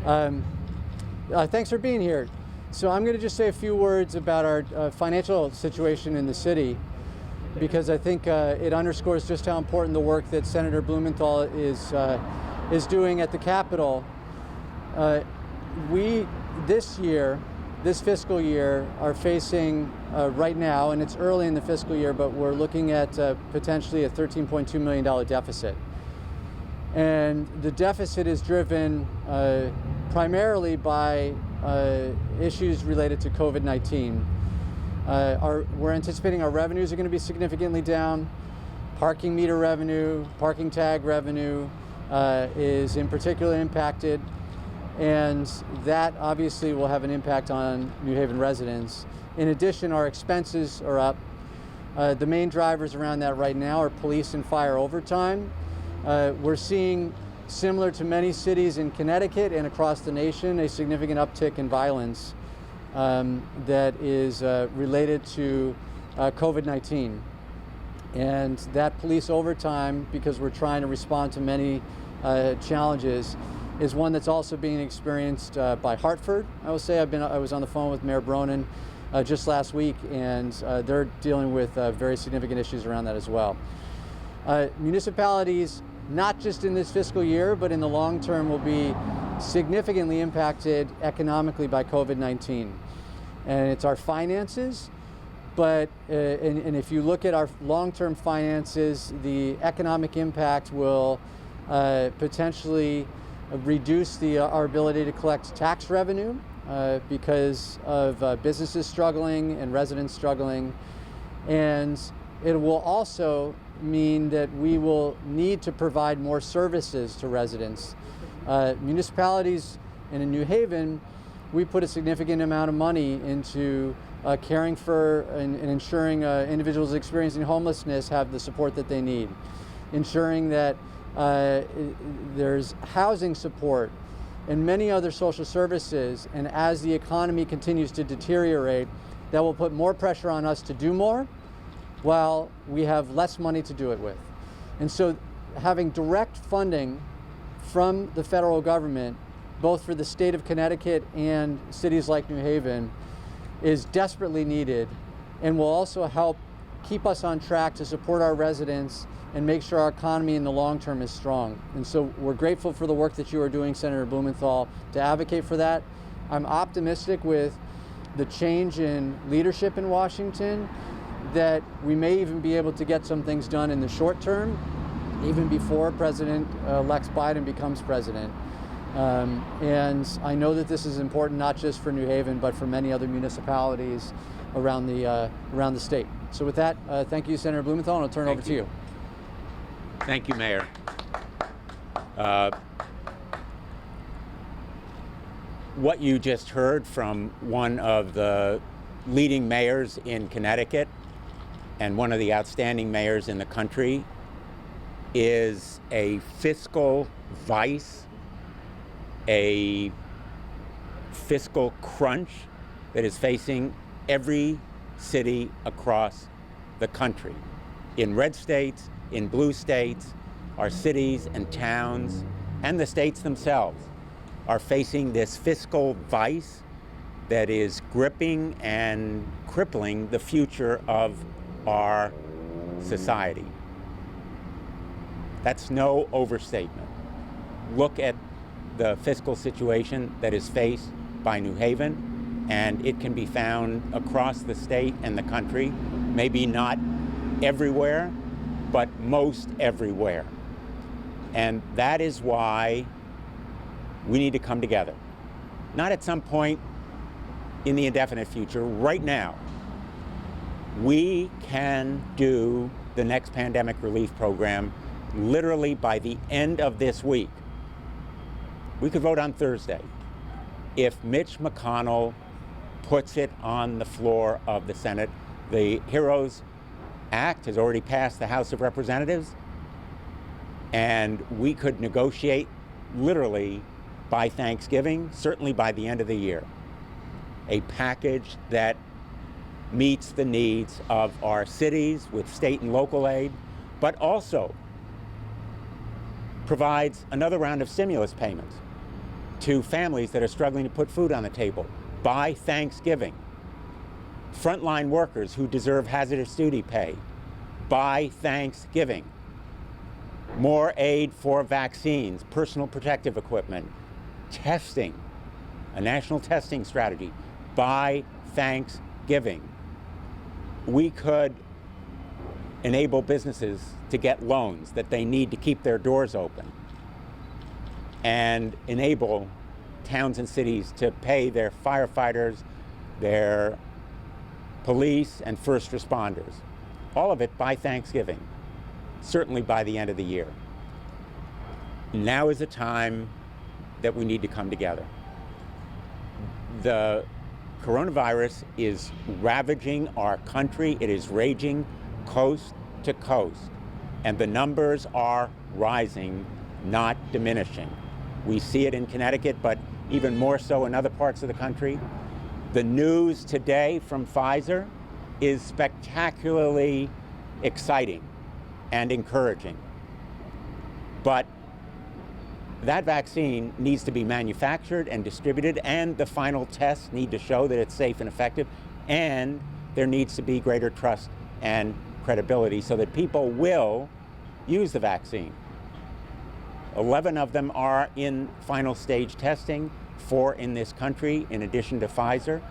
Thanks for being here. So I'm going to just say a few words about our financial situation in the city, because I think it underscores just how important the work that Senator Blumenthal is doing at the Capitol. We, this fiscal year, are facing right now, and it's early in the fiscal year, but we're looking at potentially a $13.2 million deficit. And the deficit is driven primarily by issues related to COVID-19. We're anticipating our revenues are going to be significantly down. Parking meter revenue, parking tag revenue is in particular impacted, and that obviously will have an impact on New Haven residents. In addition, our expenses are up. The main drivers around that right now are police and fire overtime. We're seeing, similar to many cities in Connecticut and across the nation, a significant uptick in violence that is related to COVID-19. And that police overtime, because we're trying to respond to many challenges, is one that's also being experienced by Hartford. I will say I was on the phone with Mayor Bronin just last week, and they're dealing with very significant issues around that as well. Municipalities, not just in this fiscal year, but in the long term, will be significantly impacted economically by COVID-19. And it's our finances, but and if you look at our long-term finances, the economic impact will potentially reduce our ability to collect tax revenue because of businesses struggling and residents struggling. And it will also mean that we will need to provide more services to residents. Municipalities, and in New Haven, we put a significant amount of money into caring for and ensuring individuals experiencing homelessness have the support that they need, ensuring that there's housing support and many other social services. And as the economy continues to deteriorate, that will put more pressure on us to do more while we have less money to do it with. And so having direct funding from the federal government, both for the state of Connecticut and cities like New Haven, is desperately needed, and will also help keep us on track to support our residents and make sure our economy in the long term is strong. And so we're grateful for the work that you are doing, Senator Blumenthal, to advocate for that. I'm optimistic with the change in leadership in Washington that we may even be able to get some things done in the short term, even before President-elect Biden becomes president. And I know that this is important not just for New Haven, but for many other municipalities around the state. So with that, thank you, Senator Blumenthal, and I'll turn it over to you. Thank you, Mayor. What you just heard from one of the leading mayors in Connecticut and one of the outstanding mayors in the country is a fiscal vice, a fiscal crunch that is facing every city across the country. In red states, in blue states, our cities and towns and the states themselves are facing this fiscal vice that is gripping and crippling the future of our society. That's no overstatement. Look at the fiscal situation that is faced by New Haven, and it can be found across the state and the country, maybe not everywhere, but most everywhere. And that is why we need to come together. Not at some point in the indefinite future, right now. We can do the next pandemic relief program literally by the end of this week. We could vote on Thursday if Mitch McConnell puts it on the floor of the Senate. The HEROES Act has already passed the House of Representatives, and we could negotiate literally by Thanksgiving, certainly by the end of the year, a package that meets the needs of our cities with state and local aid, but also provides another round of stimulus payments to families that are struggling to put food on the table by Thanksgiving. Frontline workers who deserve hazardous duty pay by Thanksgiving. More aid for vaccines, personal protective equipment, testing, a national testing strategy by Thanksgiving. We could enable businesses to get loans that they need to keep their doors open, and enable towns and cities to pay their firefighters, their police, and first responders. All of it by Thanksgiving, certainly by the end of the year. Now is the time that we need to come together. The coronavirus is ravaging our country. It is raging coast to coast, and the numbers are rising, not diminishing. We see it in Connecticut, but even more so in other parts of the country. The news today from Pfizer is spectacularly exciting and encouraging. But that vaccine needs to be manufactured and distributed, and the final tests need to show that it's safe and effective, and there needs to be greater trust and credibility so that people will use the vaccine. 11 of them are in final stage testing, 4 in this country, in addition to Pfizer.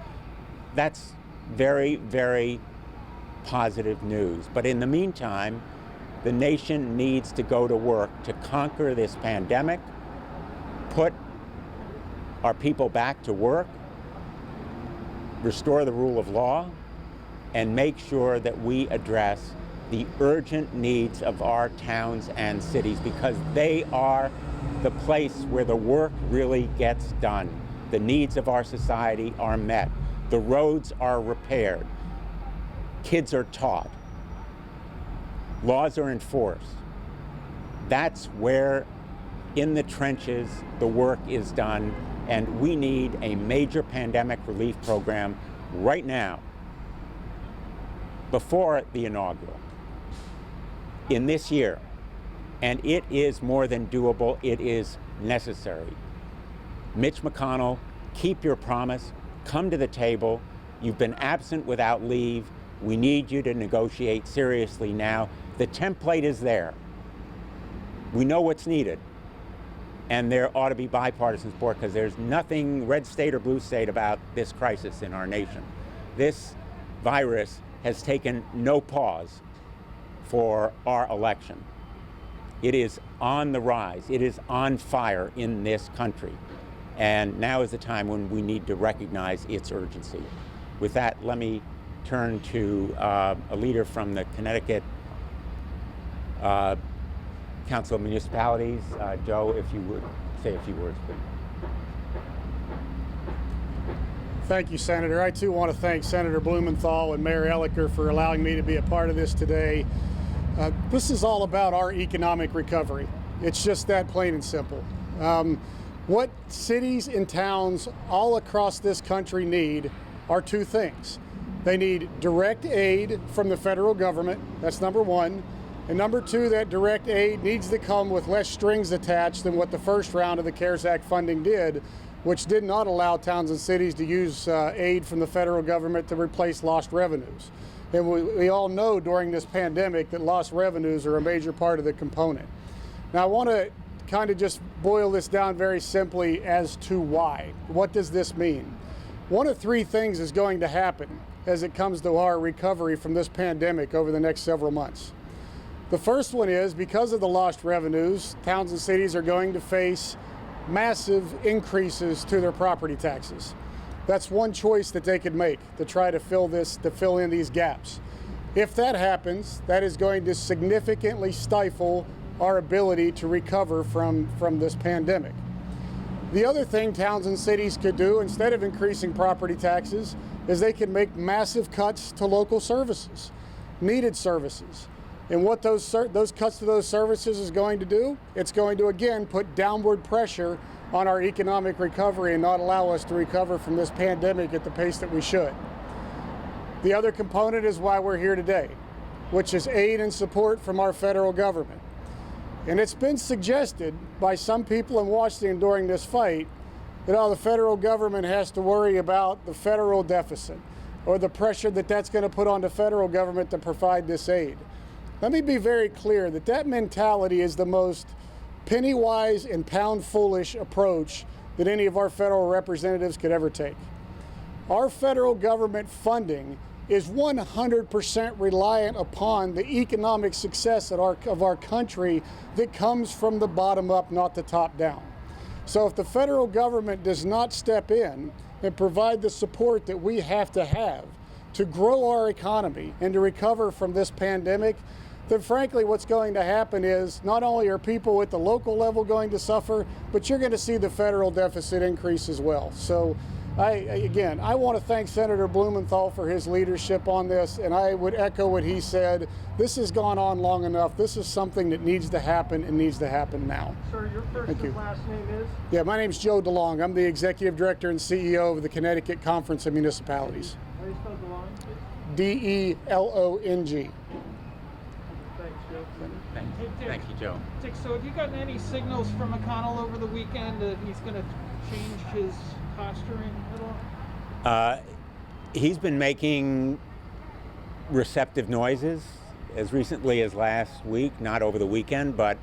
That's very, very positive news. But in the meantime, the nation needs to go to work to conquer this pandemic, put our people back to work, restore the rule of law, and make sure that we address the urgent needs of our towns and cities, because they are the place where the work really gets done. The needs of our society are met. The roads are repaired. Kids are taught. Laws are enforced. That's where, in the trenches, the work is done, and we need a major pandemic relief program right now, before the inaugural, in this year. And it is more than doable, it is necessary. Mitch McConnell, keep your promise, come to the table. You've been absent without leave. We need you to negotiate seriously now. The template is there. We know what's needed. And there ought to be bipartisan support, because there's nothing red state or blue state about this crisis in our nation. This virus has taken no pause for our election. It is on the rise. It is on fire in this country. And now is the time when we need to recognize its urgency. With that, let me turn to a leader from the Connecticut Council of Municipalities. Joe, if you would say a few words, please. Thank you, Senator. I too want to thank Senator Blumenthal and Mayor Elicker for allowing me to be a part of this today. This is all about our economic recovery. It's just that plain and simple. What cities and towns all across this country need are two things. They need direct aid from the federal government. That's number one. And number two, that direct aid needs to come with less strings attached than what the first round of the CARES Act funding did, which did not allow towns and cities to use aid from the federal government to replace lost revenues. And we all know during this pandemic that lost revenues are a major part of the component. Now, I want to kind of just boil this down very simply as to why. What does this mean? One of three things is going to happen as it comes to our recovery from this pandemic over the next several months. The first one is, because of the lost revenues, towns and cities are going to face massive increases to their property taxes. That's one choice that they could make to try to fill in these gaps. If that happens, that is going to significantly stifle our ability to recover from this pandemic. The other thing towns and cities could do, instead of increasing property taxes, is they could make massive cuts to local services, needed services. And what those cuts to those services is going to do, it's going to, again, put downward pressure on our economic recovery and not allow us to recover from this pandemic at the pace that we should. The other component is why we're here today, which is aid and support from our federal government. And it's been suggested by some people in Washington during this fight the federal government has to worry about the federal deficit or the pressure that's going to put on the federal government to provide this aid. Let me be very clear that mentality is the most penny-wise and pound-foolish approach that any of our federal representatives could ever take. Our federal government funding is 100% reliant upon the economic success of our country that comes from the bottom up, not the top down. So if the federal government does not step in and provide the support that we have to grow our economy and to recover from this pandemic, then frankly what's going to happen is not only are people at the local level going to suffer, but you're going to see the federal deficit increase as well. So I want to thank Senator Blumenthal for his leadership on this, and I would echo what he said. This has gone on long enough. This is something that needs to happen and needs to happen now. Sir, your first and last name is? Yeah, my name's Joe DeLong. I'm the Executive Director and CEO of the Connecticut Conference of Municipalities. How do you spell DeLong? D-E-L-O-N-G. Thanks, Joe. Thank you, Joe. Dick, so have you gotten any signals from McConnell over the weekend that he's going to change his posturing at all? He's been making receptive noises as recently as last week, not over the weekend, but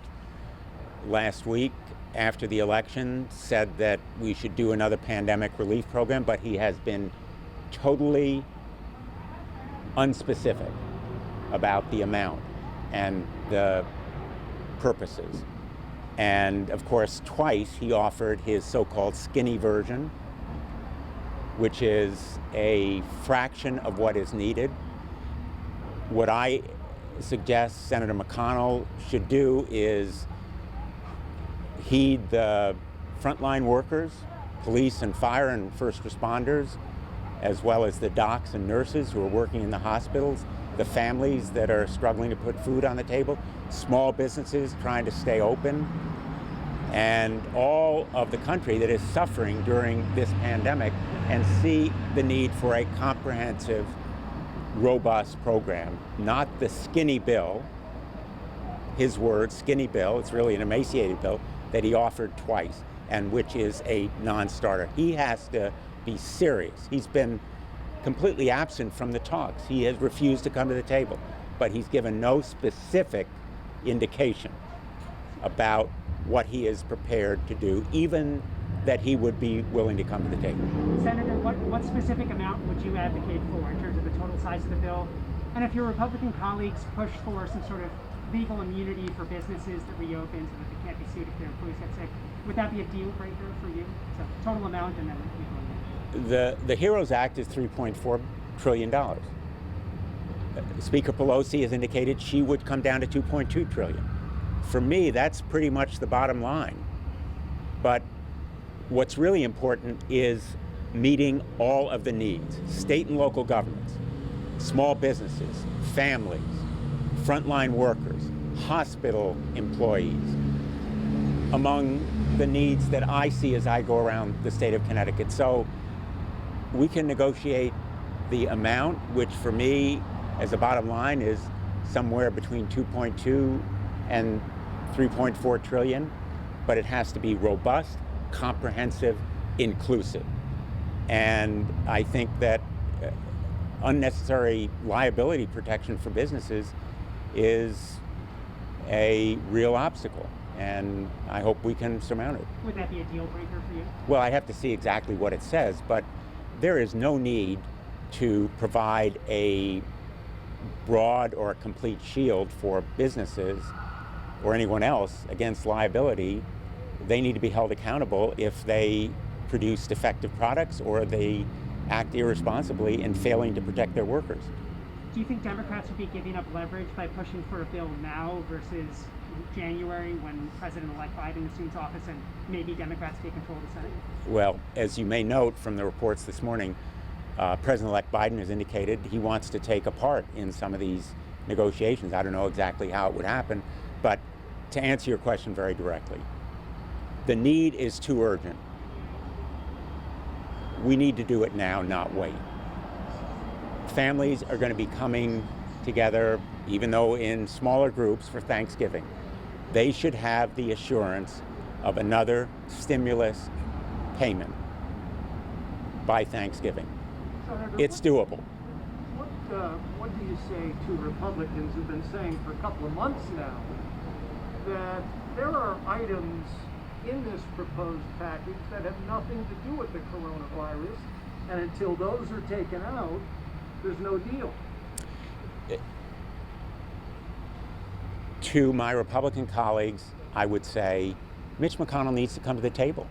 last week after the election, said that we should do another pandemic relief program, but he has been totally unspecific about the amount and the purposes. And of course, twice he offered his so-called skinny version, which is a fraction of what is needed. What I suggest Senator McConnell should do is heed the frontline workers, police and fire and first responders, as well as the docs and nurses who are working in the hospitals, the families that are struggling to put food on the table, small businesses trying to stay open, and all of the country that is suffering during this pandemic, and see the need for a comprehensive, robust program, not the skinny bill, his words, skinny bill, it's really an emaciated bill, that he offered twice, and which is a non-starter. He has to be serious. He's been completely absent from the talks. He has refused to come to the table, but he's given no specific indication about what he is prepared to do, even that he would be willing to come to the table. Senator, what specific amount would you advocate for in terms of the total size of the bill? And if your Republican colleagues push for some sort of legal immunity for businesses that reopen so that they can't be sued if their employees get sick, would that be a deal breaker for you? So total amount and then legal immunity. The HEROES Act is $3.4 trillion. Speaker Pelosi has indicated she would come down to $2.2 trillion. For me, that's pretty much the bottom line. But what's really important is meeting all of the needs. State and local governments, small businesses, families, frontline workers, hospital employees, among the needs that I see as I go around the state of Connecticut. So we can negotiate the amount, which for me, as a bottom line, is somewhere between 2.2 and 3.4 trillion, but it has to be robust, comprehensive, inclusive. And I think that unnecessary liability protection for businesses is a real obstacle, and I hope we can surmount it. Would that be a deal breaker for you? Well, I have to see exactly what it says, but there is no need to provide a broad or a complete shield for businesses or anyone else against liability. They need to be held accountable if they produce defective products or they act irresponsibly in failing to protect their workers. Do you think Democrats would be giving up leverage by pushing for a bill now versus January when President-elect Biden assumes office and maybe Democrats take control of the Senate? Well, as you may note from the reports this morning, President-elect Biden has indicated he wants to take a part in some of these negotiations. I don't know exactly how it would happen, but to answer your question very directly, the need is too urgent. We need to do it now, not wait. Families are going to be coming together, even though in smaller groups, for Thanksgiving. They should have the assurance of another stimulus payment by Thanksgiving. Senator, It's doable. what do you say to Republicans who've been saying for a couple of months now that there are items in this proposed package that have nothing to do with the coronavirus, and until those are taken out, there's no deal? To my Republican colleagues, I would say Mitch McConnell needs to come to the table.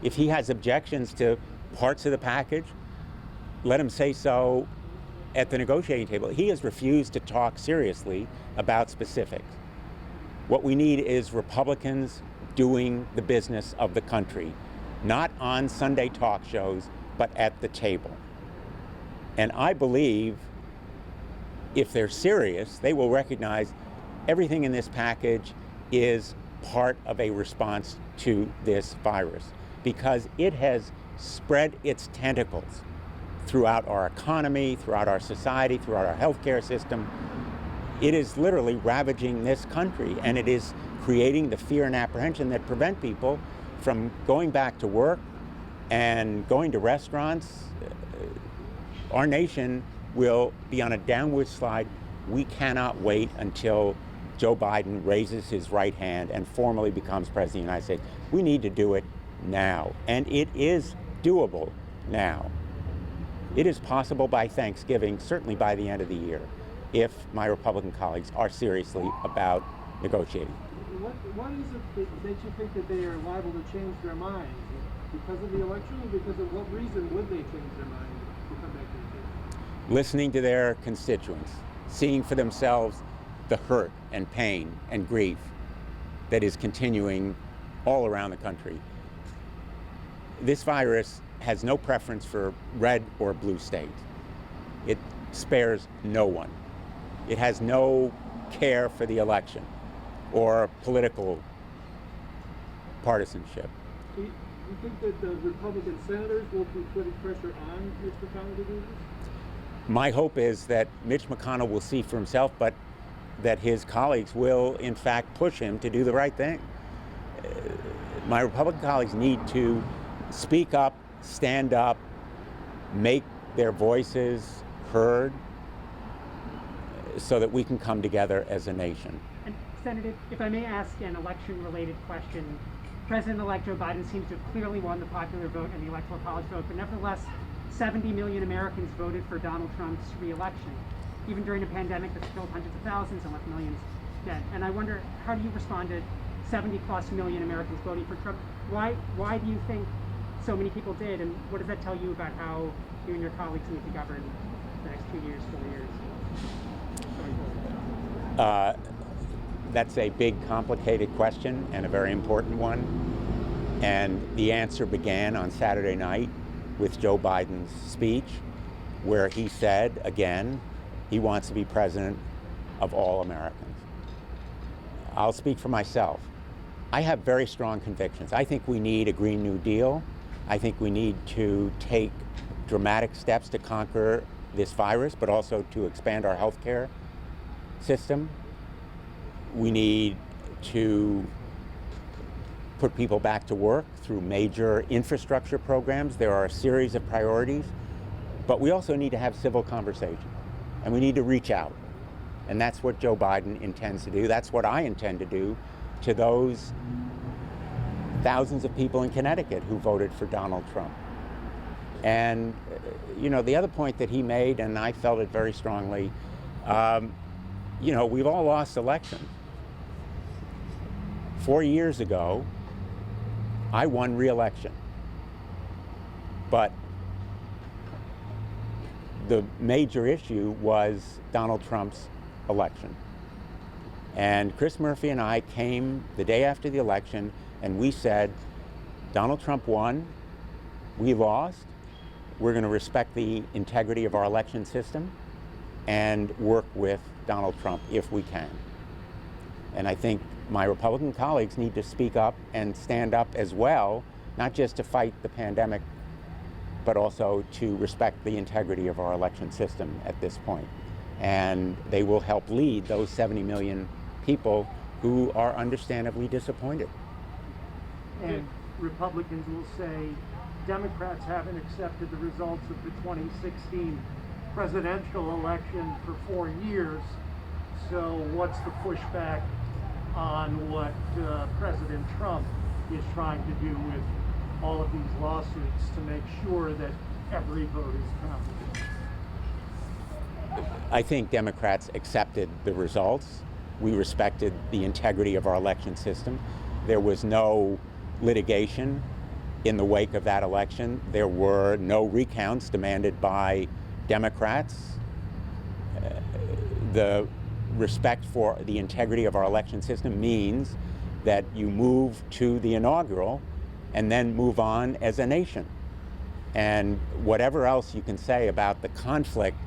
If he has objections to parts of the package, let him say so at the negotiating table. He has refused to talk seriously about specifics. What we need is Republicans doing the business of the country, not on Sunday talk shows, but at the table. And I believe if they're serious, they will recognize everything in this package is part of a response to this virus, because it has spread its tentacles throughout our economy, throughout our society, throughout our healthcare system. It is literally ravaging this country, and it is creating the fear and apprehension that prevent people from going back to work and going to restaurants. Our nation will be on a downward slide. We cannot wait until Joe Biden raises his right hand and formally becomes president of the United States. We need to do it now, and it is doable now. It is possible by Thanksgiving, certainly by the end of the year, if my Republican colleagues are seriously about negotiating. What is it that you think that they are liable to change their minds? Because of the election, or because of what reason would they change their mind to come back to the table? Listening to their constituents, seeing for themselves the hurt and pain and grief that is continuing all around the country. This virus has no preference for red or blue states. It spares no one. It has no care for the election or political partisanship. Do you think that the Republican senators will be putting pressure on Mitch McConnell to do this? My hope is that Mitch McConnell will see for himself, but that his colleagues will, in fact, push him to do the right thing. My Republican colleagues need to speak up, stand up, make their voices heard so that we can come together as a nation. And Senator, if I may ask an election-related question, President-elect Joe Biden seems to have clearly won the popular vote and the Electoral College vote, but nevertheless, 70 million Americans voted for Donald Trump's re-election. Even during a pandemic that's killed hundreds of thousands and left millions dead. And I wonder, how do you respond to 70+ million Americans voting for Trump? Why do you think so many people did, and what does that tell you about how you and your colleagues need to govern the next 2 years, 4 years? That's a big, complicated question and a very important one. And the answer began on Saturday night with Joe Biden's speech, where he said, again, he wants to be president of all Americans. I'll speak for myself. I have very strong convictions. I think we need a Green New Deal. I think we need to take dramatic steps to conquer this virus, but also to expand our healthcare system. We need to put people back to work through major infrastructure programs. There are a series of priorities, but we also need to have civil conversation, and we need to reach out. And that's what Joe Biden intends to do. That's what I intend to do to those thousands of people in Connecticut who voted for Donald Trump. And, you know, the other point that he made, and I felt it very strongly, you know, we've all lost elections. 4 years ago, I won re-election. But the major issue was Donald Trump's election. And Chris Murphy and I came the day after the election and we said, Donald Trump won, we lost, we're going to respect the integrity of our election system and work with Donald Trump if we can. And I think my Republican colleagues need to speak up and stand up as well, not just to fight the pandemic, but also to respect the integrity of our election system at this point. And they will help lead those 70 million people who are understandably disappointed. And Republicans will say Democrats haven't accepted the results of the 2016 presidential election for 4 years. So what's the pushback on what President Trump is trying to do with all of these lawsuits to make sure that every vote is counted? I think Democrats accepted the results. We respected the integrity of our election system. There was no litigation in the wake of that election. There were no recounts demanded by Democrats. The respect for the integrity of our election system means that you move to the inaugural and then move on as a nation. And whatever else you can say about the conflict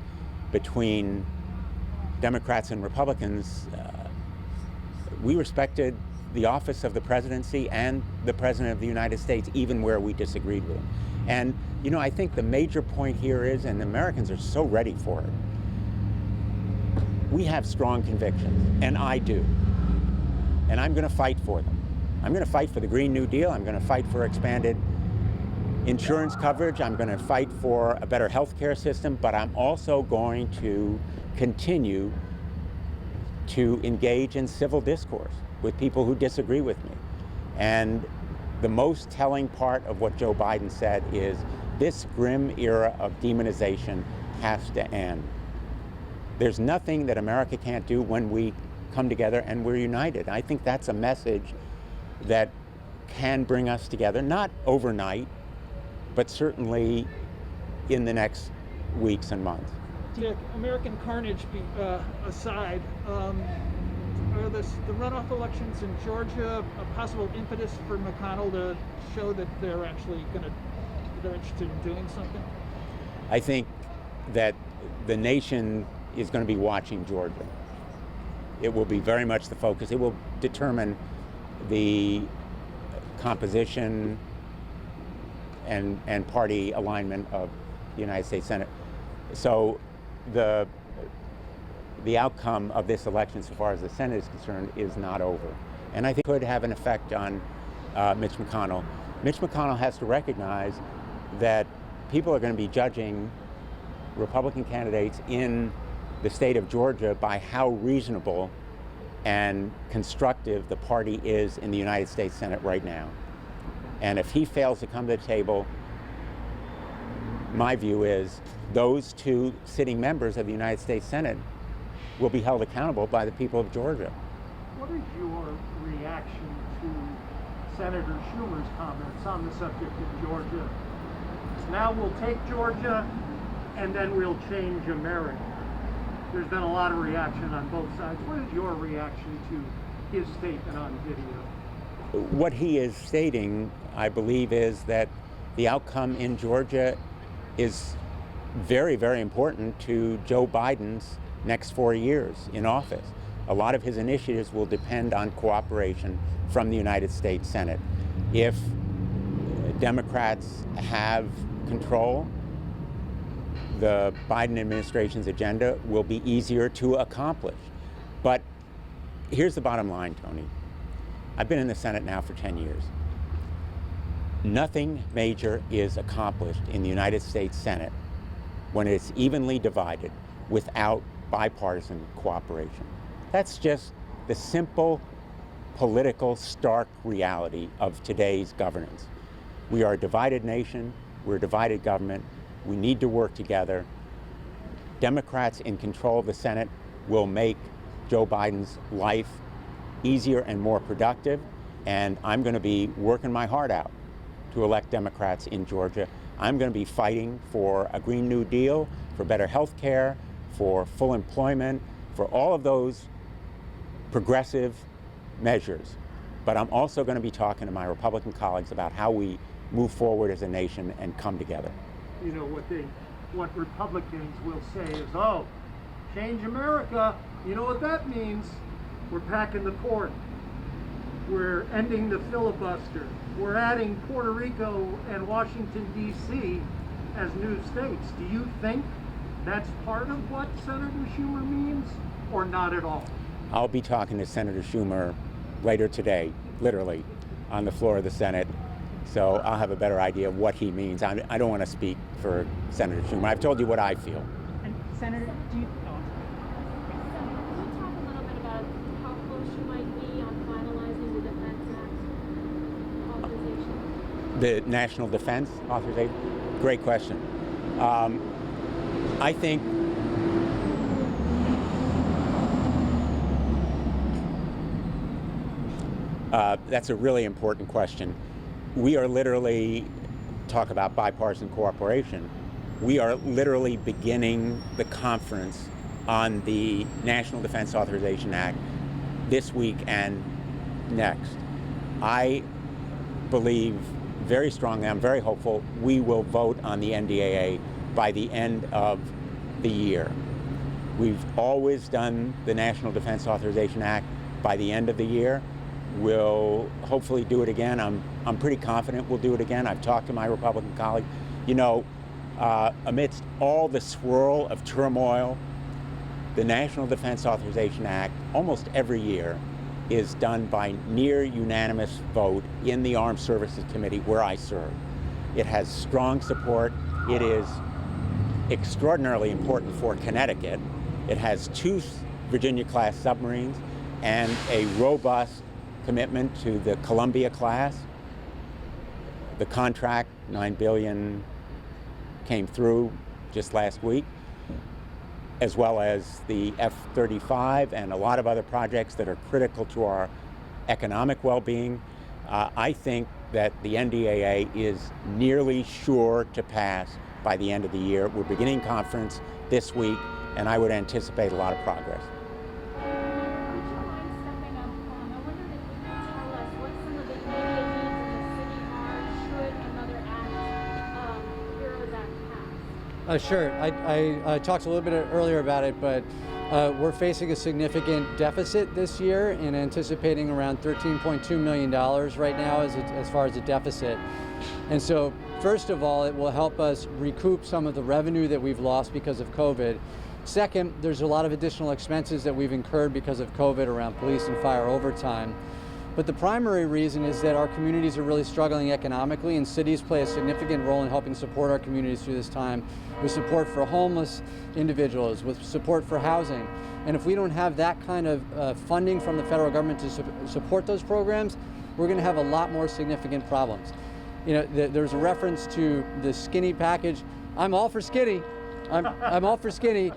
between Democrats and Republicans, we respected the office of the presidency and the President of the United States, even where we disagreed with him. And, you know, I think the major point here is, and Americans are so ready for it, we have strong convictions, and I do. And I'm going to fight for them. I'm going to fight for the Green New Deal. I'm going to fight for expanded insurance coverage. I'm going to fight for a better health care system, but I'm also going to continue to engage in civil discourse with people who disagree with me. And the most telling part of what Joe Biden said is this grim era of demonization has to end. There's nothing that America can't do when we come together and we're united. I think that's a message that can bring us together, not overnight, but certainly in the next weeks and months. Dick, American carnage aside, are the runoff elections in Georgia a possible impetus for McConnell to show that they're actually they're interested in doing something? I think that the nation is going to be watching Georgia. It will be very much the focus. It will determine the composition and party alignment of the United States Senate. So the outcome of this election, so far as the Senate is concerned, is not over. And I think it could have an effect on Mitch McConnell. Mitch McConnell has to recognize that people are going to be judging Republican candidates in the state of Georgia by how reasonable and constructive the party is in the United States Senate right now. And if he fails to come to the table, my view is those two sitting members of the United States Senate will be held accountable by the people of Georgia. What is your reaction to Senator Schumer's comments on the subject of Georgia? Now we'll take Georgia and then we'll change America. There's been a lot of reaction on both sides. What is your reaction to his statement on video? What he is stating, I believe, is that the outcome in Georgia is very, very important to Joe Biden's next 4 years in office. A lot of his initiatives will depend on cooperation from the United States Senate. If Democrats have control, the Biden administration's agenda will be easier to accomplish. But here's the bottom line, Tony. I've been in the Senate now for 10 years. Nothing major is accomplished in the United States Senate when it's evenly divided without bipartisan cooperation. That's just the simple political stark reality of today's governance. We are a divided nation, we're a divided government, we need to work together. Democrats in control of the Senate will make Joe Biden's life easier and more productive, and I'm going to be working my heart out to elect Democrats in Georgia. I'm going to be fighting for a Green New Deal, for better health care, for full employment, for all of those progressive measures. But I'm also going to be talking to my Republican colleagues about how we move forward as a nation and come together. You know, what Republicans will say is, oh, change America. You know what that means? We're packing the port. We're ending the filibuster. We're adding Puerto Rico and Washington, D.C. as new states. Do you think that's part of what Senator Schumer means, or not at all? I'll be talking to Senator Schumer later today, literally, on the floor of the Senate. So I'll have a better idea of what he means. I don't want to speak for Senator Schumer. I've told you what I feel. And Senator, do you? Can you talk a little bit about how close you might be on finalizing the Defense Act authorization? The National Defense Authorization? Great question. I think that's a really important question. We are literally, talk about bipartisan cooperation, we are literally beginning the conference on the National Defense Authorization Act this week and next. I believe very strongly, I'm very hopeful, we will vote on the NDAA by the end of the year. We've always done the National Defense Authorization Act by the end of the year. We'll hopefully do it again. I'm pretty confident we'll do it again. I've talked to my Republican colleagues. You know, amidst all the swirl of turmoil, the National Defense Authorization Act, almost every year, is done by near unanimous vote in the Armed Services Committee where I serve. It has strong support. It is extraordinarily important for Connecticut. It has 2 Virginia-class submarines and a robust commitment to the Columbia class. The contract, $9 billion, came through just last week, as well as the F-35 and a lot of other projects that are critical to our economic well-being. I think that the NDAA is nearly sure to pass by the end of the year. We're beginning conference this week, and I would anticipate a lot of progress. Would you mind stepping up? I wonder if you could tell us what some of the immediate needs in the city are should another act, HEROES Act pass. Sure. I talked a little bit earlier about it, but we're facing a significant deficit this year and anticipating around $13.2 million right now as far as a deficit. And so, first of all, it will help us recoup some of the revenue that we've lost because of COVID. Second, there's a lot of additional expenses that we've incurred because of COVID around police and fire overtime. But the primary reason is that our communities are really struggling economically, and cities play a significant role in helping support our communities through this time, with support for homeless individuals, with support for housing. And if we don't have that kind of funding from the federal government to support those programs, we're going to have a lot more significant problems. You know, there's a reference to the skinny package. I'm all for skinny. I'm all for skinny.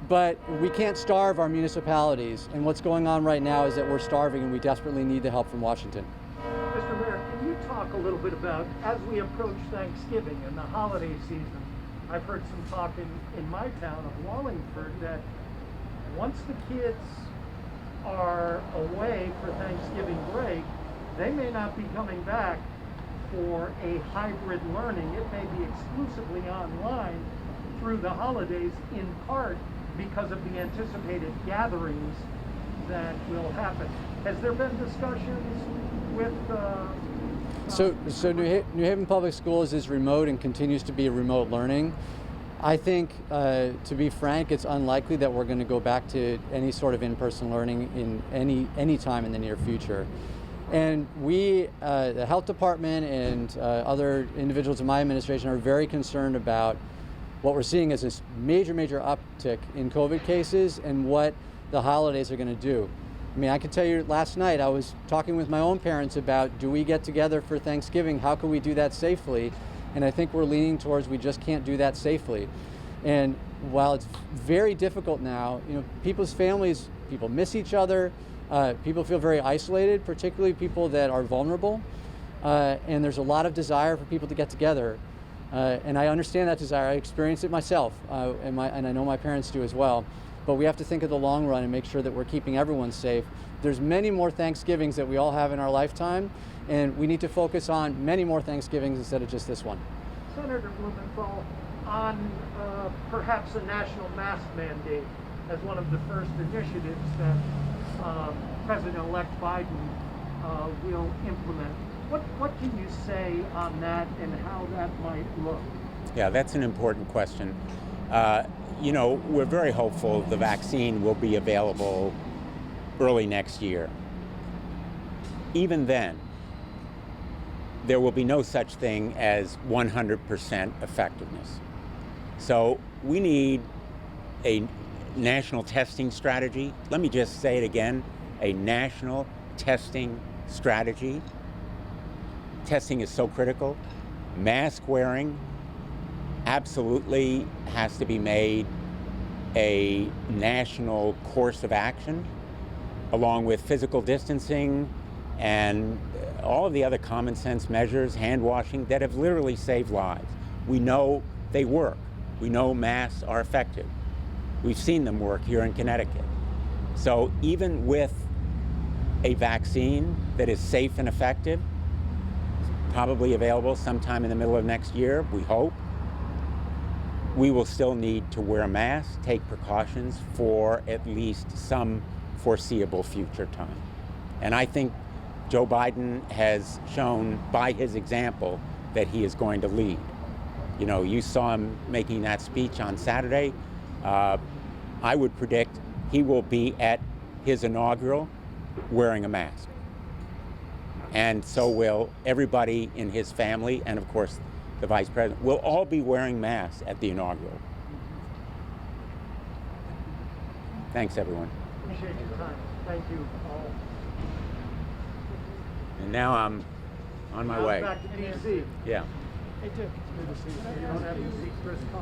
But we can't starve our municipalities, and what's going on right now is that we're starving and we desperately need the help from Washington. Mr. Mayor, can you talk a little bit about, as we approach Thanksgiving and the holiday season, I've heard some talk in my town of Wallingford that once the kids are away for Thanksgiving break, they may not be coming back for a hybrid learning. It may be exclusively online through the holidays, in part because of the anticipated gatherings that will happen. Has there been discussions with So New Haven Public Schools is remote and continues to be remote learning. I think, to be frank, it's unlikely that we're going to go back to any sort of in-person learning in any time in the near future. And we, the health department and other individuals in my administration, are very concerned about what we're seeing as this major uptick in COVID cases and what the holidays are going to do. I mean, I can tell you last night I was talking with my own parents about, do we get together for Thanksgiving? How can we do that safely? And I think we're leaning towards we just can't do that safely. And while it's very difficult now, you know, people's families, people miss each other, people feel very isolated, particularly people that are vulnerable. And there's a lot of desire for people to get together. And I understand that desire. I experience it myself, and I know my parents do as well. But we have to think of the long run and make sure that we're keeping everyone safe. There's many more Thanksgivings that we all have in our lifetime, and we need to focus on many more Thanksgivings instead of just this one. Senator Blumenthal, on perhaps a national mask mandate as one of the first initiatives that President-elect Biden will implement. What can you say on that and how that might look? Yeah, that's an important question. You know, we're very hopeful the vaccine will be available early next year. Even then, there will be no such thing as 100% effectiveness. So we need a national testing strategy. Let me just say it again, a national testing strategy. Testing is so critical. Mask wearing absolutely has to be made a national course of action, along with physical distancing and all of the other common sense measures, hand washing, that have literally saved lives. We know they work. We know masks are effective. We've seen them work here in Connecticut. So even with a vaccine that is safe and effective, probably available sometime in the middle of next year, we hope, we will still need to wear a mask, take precautions for at least some foreseeable future time. And I think Joe Biden has shown by his example that he is going to lead. You know, you saw him making that speech on Saturday. I would predict he will be at his inaugural wearing a mask. And so will everybody in his family, and of course the vice president. We'll all be wearing masks at the inaugural. Thanks, everyone. Appreciate your time. Thank you all. And now I'm on my way. Back to DC. Yeah. Hey, Dick. Good to see you. You don't have to see Chris.